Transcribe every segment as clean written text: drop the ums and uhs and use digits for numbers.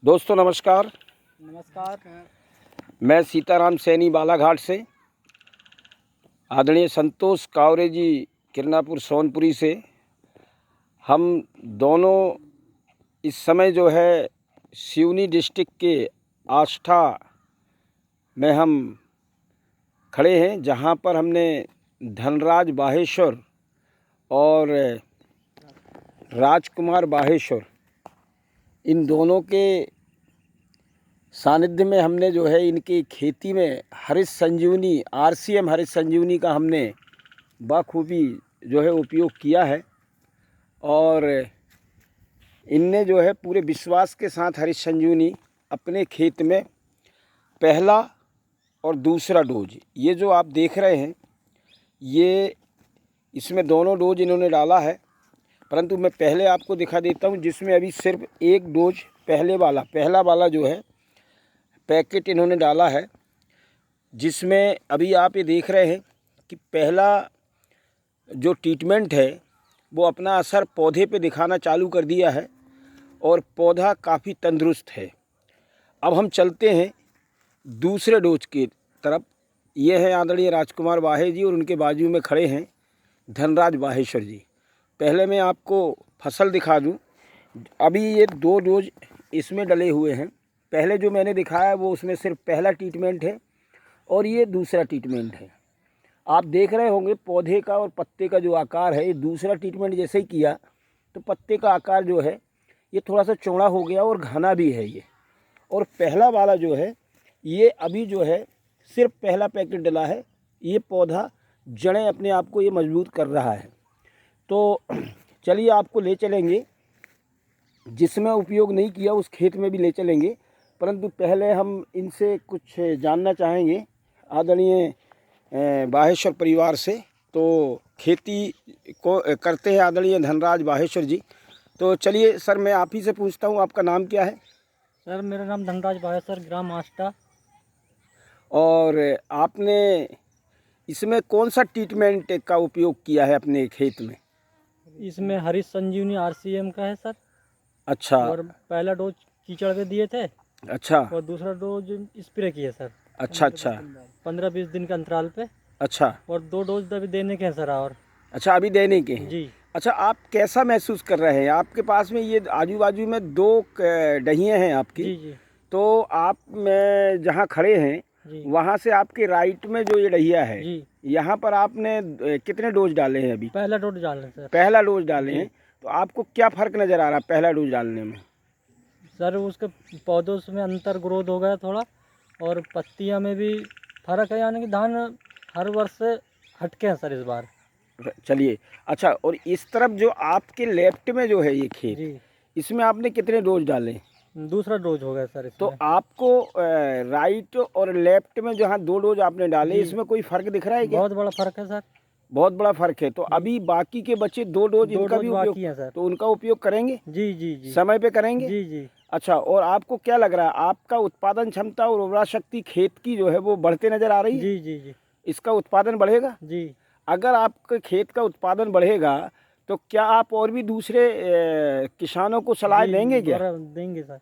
दोस्तों नमस्कार। नमस्कार। मैं सीताराम सैनी बालाघाट से, आदरणीय संतोष कावरे जी किरनापुर सोनपुरी से हम दोनों इस समय जो है सिवनी डिस्ट्रिक्ट के आष्ठा में हम खड़े हैं, जहां पर हमने धनराज बाहेश्वर और राजकुमार बाहेश्वर इन दोनों के सानिध्य में हमने जो है इनकी खेती में हरित संजीवनी RCM हरित संजीवनी का हमने बखूबी जो है उपयोग किया है। और इनने जो है पूरे विश्वास के साथ हरित संजीवनी अपने खेत में पहला और दूसरा डोज, ये जो आप देख रहे हैं, ये इसमें दोनों डोज इन्होंने डाला है। परंतु मैं पहले आपको दिखा देता हूँ, जिसमें अभी सिर्फ एक डोज पहला वाला जो है पैकेट इन्होंने डाला है, जिसमें अभी आप ये देख रहे हैं कि पहला जो ट्रीटमेंट है वो अपना असर पौधे पे दिखाना चालू कर दिया है और पौधा काफ़ी तंदुरुस्त है। अब हम चलते हैं दूसरे डोज की तरफ। ये हैं आदरणीय राजकुमार बाहे जी और उनके बाजू में खड़े हैं धनराज बाहेश्वर जी। पहले मैं आपको फसल दिखा दूं। अभी ये 2 डोज इसमें डले हुए हैं। पहले जो मैंने दिखाया वो उसमें सिर्फ पहला ट्रीटमेंट है और ये दूसरा ट्रीटमेंट है। आप देख रहे होंगे पौधे का और पत्ते का जो आकार है, ये दूसरा ट्रीटमेंट जैसे ही किया तो पत्ते का आकार जो है ये थोड़ा सा चौड़ा हो गया और घना भी है ये। और पहला वाला जो है ये अभी जो है सिर्फ पहला पैकेट डला है। ये पौधा जड़ें अपने आप को ये मजबूत कर रहा है। तो चलिए आपको ले चलेंगे, जिसमें उपयोग नहीं किया उस खेत में भी ले चलेंगे। परंतु पहले हम इनसे कुछ जानना चाहेंगे आदरणीय बाहेश्वर परिवार से। तो खेती को करते हैं आदरणीय धनराज बाहेश्वर जी। तो चलिए सर, मैं आप ही से पूछता हूँ, आपका नाम क्या है? सर मेरा नाम धनराज बाहेश्वर, ग्राम आष्ठा। और आपने इसमें कौन सा ट्रीटमेंट का उपयोग किया है अपने खेत में? इसमें हरित संजीवनी RCM का है सर। अच्छा। और पहला डोज कीचड़ पे दिए थे। अच्छा। और दूसरा डोज स्प्रे किए सर। अच्छा। 15-20 दिन के अंतराल पे। अच्छा। और 2 डोज अभी देने के हैं सर। और अच्छा, अभी देने के हैं जी। अच्छा, आप कैसा महसूस कर रहे हैं? आपके पास में ये आजू बाजू में 2 डहियाँ हैं आपकी। जी जी तो आप में जहाँ खड़े हैं जी वहाँ से आपके राइट में जो ये डहिया है, जी यहाँ पर आपने कितने डोज डाले हैं अभी? पहला डोज डाल रहे सर। पहला डोज डाले जी। हैं। तो आपको क्या फ़र्क नज़र आ रहा है पहला डोज डालने में? सर उसके पौधों में अंतर ग्रोथ हो गया थोड़ा, और पत्तियां में भी फर्क है, यानी कि धान हर वर्ष से हटके हैं सर इस बार। चलिए, अच्छा, और इस तरफ जो आपके लेफ्ट में जो है ये खेत, जी इसमें आपने कितने डोज डाले? दूसरा डोज हो गया सर तो इसमें। आपको राइट और लेफ्ट में जहाँ 2 डोज आपने डाले, जी। इसमें कोई फ़र्क दिख रहा है क्या? बहुत बड़ा फर्क है सर। बहुत बड़ा फ़र्क है। तो अभी बाकी के बचे 2 डोज, 2 इनका डोज भी उपयोग, बाकी है सर। तो उनका उपयोग करेंगे? जी जी जी समय पे करेंगे? जी जी अच्छा, और आपको क्या लग रहा है, आपका उत्पादन क्षमता और उर्वरा शक्ति खेत की जो है वो बढ़ते नज़र आ रही है? जी जी जी इसका उत्पादन बढ़ेगा? जी। अगर आपके खेत का उत्पादन बढ़ेगा तो क्या आप और भी दूसरे किसानों को सलाह देंगे क्या? देंगे सर।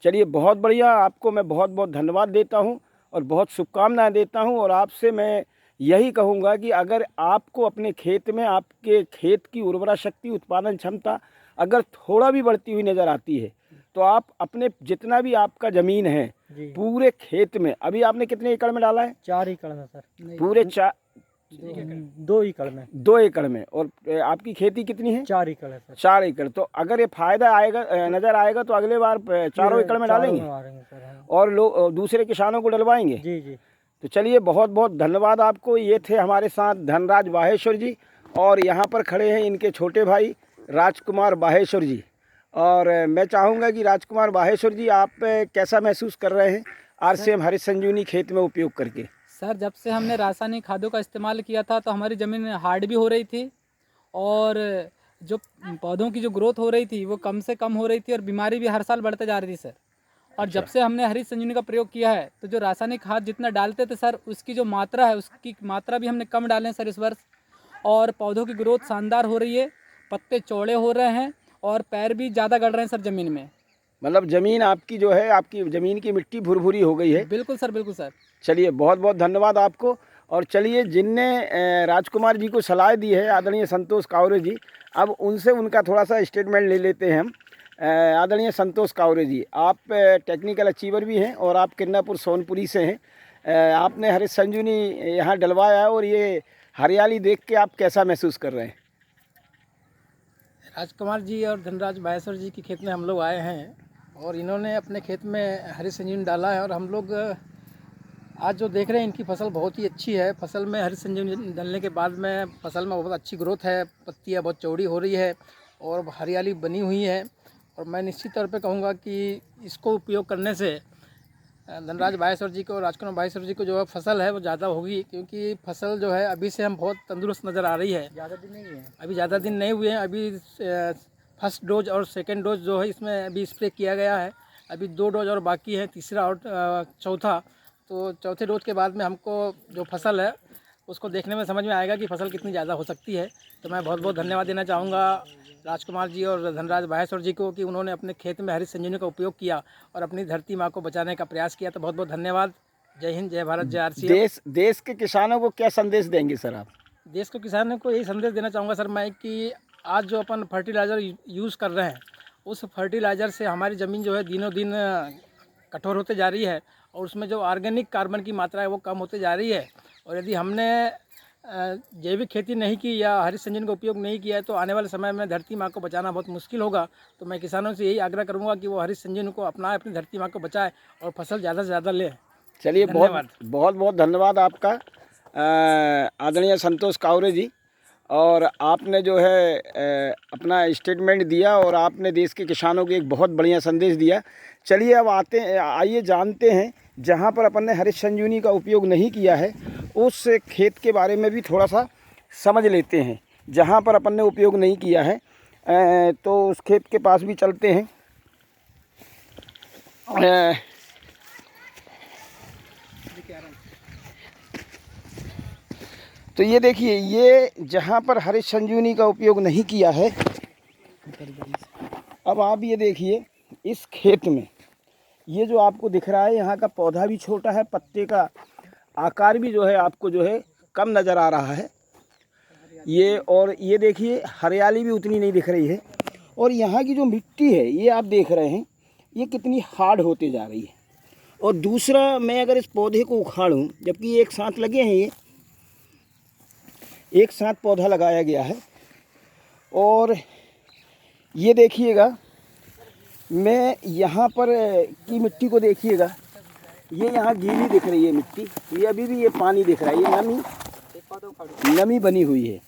चलिए, बहुत बढ़िया। आपको मैं बहुत बहुत धन्यवाद देता हूं और बहुत शुभकामनाएं देता हूं। और आपसे मैं यही कहूंगा कि अगर आपको अपने खेत में आपके खेत की उर्वरा शक्ति, उत्पादन क्षमता अगर थोड़ा भी बढ़ती हुई नज़र आती है, तो आप अपने जितना भी आपका ज़मीन है जी। पूरे खेत में, अभी आपने कितने एकड़ में डाला है? 4 एकड़ में सर। पूरे 2 एकड़ में। 2 एकड़ में। और आपकी खेती कितनी है? 4 एकड़ है सर। 4 एकड़। तो अगर ये फायदा आएगा, नज़र आएगा, तो अगले बार 4 एकड़ में डालेंगे सर। हाँ। और लोग दूसरे किसानों को डलवाएंगे। जी जी। तो चलिए, बहुत बहुत धन्यवाद आपको। ये थे हमारे साथ धनराज बाहेश्वर जी, और यहाँ पर खड़े हैं इनके छोटे भाई राजकुमार बाहेश्वर जी। और मैं चाहूँगा कि राजकुमार बाहेश्वर जी, आप कैसा महसूस कर रहे हैं RCM हरित संजीवनी खेत में उपयोग करके? सर जब से हमने रासायनिक खादों का इस्तेमाल किया था तो हमारी ज़मीन हार्ड भी हो रही थी, और जो पौधों की जो ग्रोथ हो रही थी वो कम से कम हो रही थी, और बीमारी भी हर साल बढ़ते जा रही थी सर। और जब से हमने हरित संजीवनी का प्रयोग किया है तो जो रासायनिक खाद जितना डालते थे सर, उसकी जो मात्रा है उसकी मात्रा भी हमने कम डाले हैं सर इस वर्ष। और पौधों की ग्रोथ शानदार हो रही है, पत्ते चौड़े हो रहे हैं और पैर भी ज़्यादा गड़ रहे हैं सर ज़मीन में। मतलब ज़मीन आपकी जो है, आपकी ज़मीन की मिट्टी भुरभुरी हो गई है। बिल्कुल सर, बिल्कुल सर। चलिए, बहुत बहुत धन्यवाद आपको। और चलिए, जिनने राजकुमार जी को सलाह दी है, आदरणीय संतोष कावरे जी, अब उनसे उनका थोड़ा सा स्टेटमेंट ले लेते हैं हम। आदरणीय संतोष कावरे जी, आप टेक्निकल अचीवर भी हैं और आप किन्नापुर सोनपुरी से हैं। आपने हरीश संजीवनी यहाँ डलवाया है और ये हरियाली देख के आप कैसा महसूस कर रहे हैं? राजकुमार जी और धनराज बाहेश्वर जी के खेत में हम लोग आए हैं और इन्होंने अपने खेत में हरी संजीवनी डाला है और हम लोग आज जो देख रहे हैं इनकी फसल बहुत ही अच्छी है। फसल में हरी संजीवनी डालने के बाद में फसल में बहुत अच्छी ग्रोथ है, पत्तियां बहुत चौड़ी हो रही है और हरियाली बनी हुई है। और मैं निश्चित तौर पे कहूँगा कि इसको उपयोग करने से धनराज बाहेश्वर जी को और राजकुमार बाहेश्वर जी को जो है फसल है वो ज़्यादा होगी, क्योंकि फसल जो है अभी से हम बहुत तंदुरुस्त नज़र आ रही है। ज़्यादा दिन नहीं है, अभी ज़्यादा दिन नहीं हुए हैं। अभी फर्स्ट डोज और सेकंड डोज जो है इसमें अभी स्प्रे किया गया है। अभी 2 डोज और बाकी है, तीसरा और चौथा। तो चौथे डोज के बाद में हमको जो फसल है उसको देखने में समझ में आएगा कि फसल कितनी ज़्यादा हो सकती है। तो मैं बहुत बहुत धन्यवाद देना चाहूँगा राजकुमार जी और धनराज बाहेश्वर जी को कि उन्होंने अपने खेत में हरी संजीवनी का उपयोग किया और अपनी धरती माँ को बचाने का प्रयास किया। तो बहुत बहुत धन्यवाद। जय हिंद, जय भारत, जय RCM। देश के किसानों को क्या संदेश देंगे सर आप? देश को किसानों को यही संदेश देना चाहूँगा सर मैं कि आज जो अपन फर्टिलाइज़र यूज़ कर रहे हैं उस फर्टिलाइज़र से हमारी ज़मीन जो है दिनों दिन कठोर होते जा रही है और उसमें जो ऑर्गेनिक कार्बन की मात्रा है वो कम होते जा रही है। और यदि हमने जैविक खेती नहीं की या हरी संजीवनी का उपयोग नहीं किया है तो आने वाले समय में धरती माँ को बचाना बहुत मुश्किल होगा। तो मैं किसानों से यही आग्रह करूँगा कि वो हरी संजीवनी को अपनाएं, अपनी धरती माँ को बचाएं और फसल ज़्यादा से ज़्यादा लें। चलिए, बहुत धन्यवाद। बहुत बहुत धन्यवाद आपका आदरणीय संतोष कावरे जी। और आपने जो है अपना स्टेटमेंट दिया और आपने देश के किसानों को एक बहुत बढ़िया संदेश दिया। चलिए, अब आइए जानते हैं जहाँ पर अपन ने हरी संजीवनी का उपयोग नहीं किया है उस खेत के बारे में भी थोड़ा सा समझ लेते हैं। जहाँ पर अपन ने उपयोग नहीं किया है तो उस खेत के पास भी चलते हैं। तो ये देखिए, ये जहाँ पर हरी संजीवनी का उपयोग नहीं किया है, अब आप ये देखिए इस खेत में ये जो आपको दिख रहा है यहाँ का पौधा भी छोटा है, पत्ते का आकार भी जो है आपको जो है कम नज़र आ रहा है ये। और ये देखिए हरियाली भी उतनी नहीं दिख रही है। और यहाँ की जो मिट्टी है ये आप देख रहे हैं ये कितनी हार्ड होते जा रही है। और दूसरा, मैं अगर इस पौधे को उखाड़ूं, जबकि एक साथ लगे हैं, ये एक साथ पौधा लगाया गया है। और ये देखिएगा, मैं यहाँ पर की मिट्टी को देखिएगा, ये यहाँ गीली दिख रही है मिट्टी, ये अभी भी ये पानी दिख रहा है, ये नमी बनी हुई है।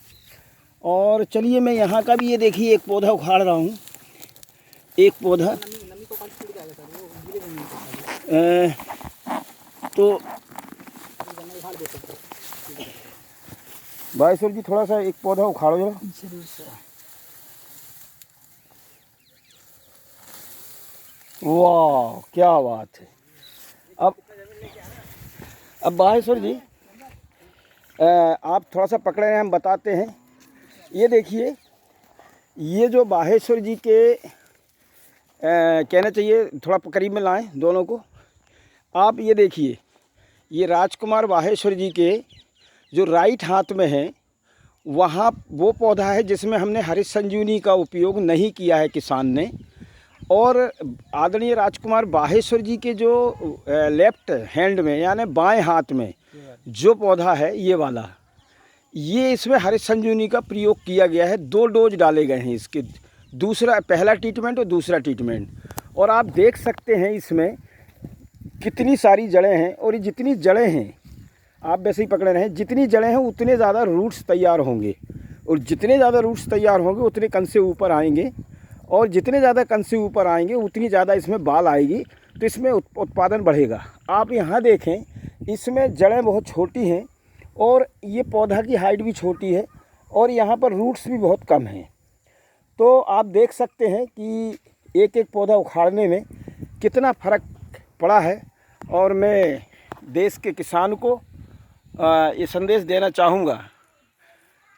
और चलिए, मैं यहाँ का भी ये देखिए एक पौधा उखाड़ रहा हूँ, एक पौधा तो बाहेश्वर जी थोड़ा सा एक पौधा उखाड़ो जरा। वाह, क्या बात है। अब बाहेश्वर जी आप थोड़ा सा पकड़े हैं, हम बताते हैं। ये देखिए, ये जो बाहेश्वर जी के कहना चाहिए, थोड़ा करीब में लाएं दोनों को। आप ये देखिए, ये राजकुमार बाहेश्वर जी के जो राइट हाथ में है वहाँ वो पौधा है जिसमें हमने हरी संजीवनी का उपयोग नहीं किया है किसान ने। और आदरणीय राजकुमार बाहेश्वर जी के जो लेफ्ट हैंड में यानी बाएं हाथ में जो पौधा है ये वाला, ये इसमें हरी संजीवनी का प्रयोग किया गया है। 2 डोज डाले गए हैं इसके, पहला ट्रीटमेंट और दूसरा ट्रीटमेंट। और आप देख सकते हैं इसमें कितनी सारी जड़ें हैं। और ये जितनी जड़ें हैं, आप वैसे ही पकड़े रहें, जितनी जड़ें हैं उतने ज़्यादा रूट्स तैयार होंगे। और जितने ज़्यादा रूट्स तैयार होंगे उतने कण से ऊपर आएंगे। और जितने ज़्यादा कण से ऊपर आएंगे उतनी ज़्यादा इसमें बाल आएगी, तो इसमें उत्पादन बढ़ेगा। आप यहाँ देखें, इसमें जड़ें बहुत छोटी हैं और ये पौधा की हाइट भी छोटी है और यहाँ पर रूट्स भी बहुत कम हैं। तो आप देख सकते हैं कि एक एक पौधा उखाड़ने में कितना फ़र्क पड़ा है। और मैं देश के किसान को ये संदेश देना चाहूँगा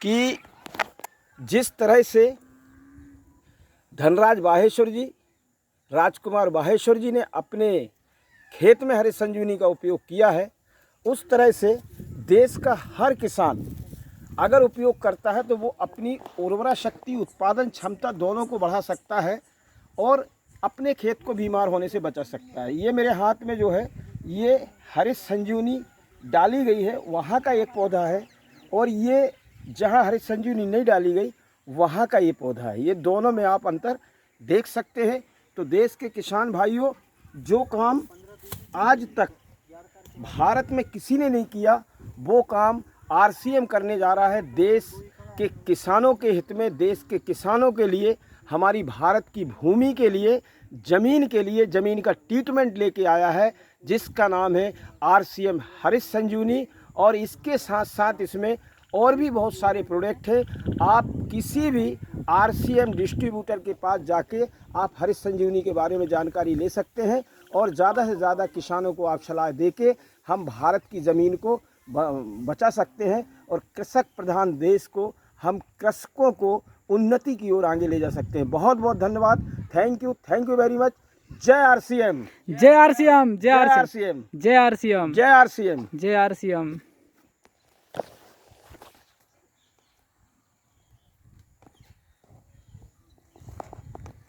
कि जिस तरह से धनराज बाहेश्वर जी राजकुमार बाहेश्वर जी ने अपने खेत में हरित संजीवनी का उपयोग किया है, उस तरह से देश का हर किसान अगर उपयोग करता है तो वो अपनी उर्वरा शक्ति, उत्पादन क्षमता दोनों को बढ़ा सकता है और अपने खेत को बीमार होने से बचा सकता है। ये मेरे हाथ में जो है ये हरित संजीवनी डाली गई है वहाँ का एक पौधा है, और ये जहाँ हरित संजीवनी नहीं डाली गई वहाँ का ये पौधा है। ये दोनों में आप अंतर देख सकते हैं। तो देश के किसान भाइयों, जो काम आज तक भारत में किसी ने नहीं किया वो काम आरसीएम करने जा रहा है। देश के किसानों के हित में, देश के किसानों के लिए, हमारी भारत की भूमि के लिए, ज़मीन के लिए, ज़मीन का ट्रीटमेंट लेके आया है जिसका नाम है आरसीएम हरित संजीवनी। और इसके साथ साथ इसमें और भी बहुत सारे प्रोडक्ट हैं। आप किसी भी आरसीएम डिस्ट्रीब्यूटर के पास जाके आप हरित संजीवनी के बारे में जानकारी ले सकते हैं और ज़्यादा से ज़्यादा किसानों को आप सलाह देके हम भारत की ज़मीन को बचा सकते हैं और कृषक प्रधान देश को, हम कृषकों को उन्नति की ओर आगे ले जा सकते हैं। बहुत बहुत धन्यवाद। Thank you very much. जय आरसीएम, जय आरसीएम, जय जय आरसीएम, आरसीएम, जय आरसीएम, जय आरसीएम। जय आरसीएम।